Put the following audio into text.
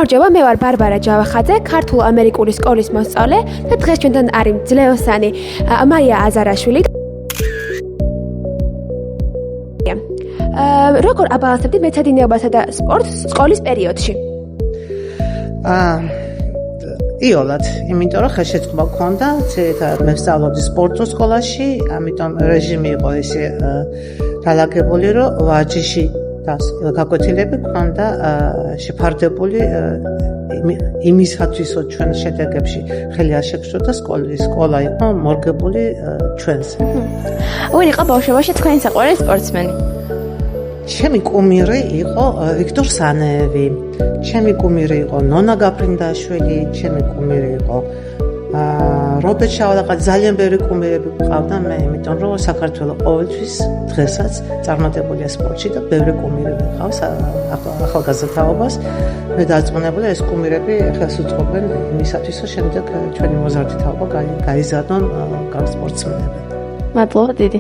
გამარჯობა, მე ვარ ბარბარა ჯავახაძე, ქართულ-ამერიკული სკოლის მოსწავლე და დღეს ჩვენთან არის მძლეოსანი მაია აზარაშვილი. როგორ აბალანსებდით მეცადინეობასა და სპორტს სკოლის პერიოდში? იოლად, იმიტომ რომ ხელშეწყობა გქონდა, ძირითადად მე ვსწავლობდი სპორტულ სკოლაში, ამიტომ რეჟიმი იყო ესე დალაგებული, რომ ვარჯიში და გაკვეთილები გქონდა შეფარდებული იმისათვის, რომ ჩვენ შედეგებში ხელი არ შეგშოთ და სკოლა იყო მორგებული ჩვენს. ვინ იყო ბავშვობაში თქვენი საყვარელი სპორტსმენი? ჩემი კუმირი იყო ვიქტორ სანეევი, ჩემი კუმირი იყო ნონა გაფრინდაშვილი, ჩემი კუმირი იყო რობერტ შავალაყა, ძალიან ბევრი კუმირები გყავდა მე, იმიტომ რომ საქართველოს ყოველთვის დღესაც წარმატებულია სპორტში და ბევრი კუმირები გყავს ახალგაზრდა თაობას. მე დარწმუნებული ეს კუმირები ხელს უწყობენ იმისათვის, რომ შემდეგ ჩვენი მოზარდი თაობა გაიზარდონ სპორტსმენები. მადლობა დიდი.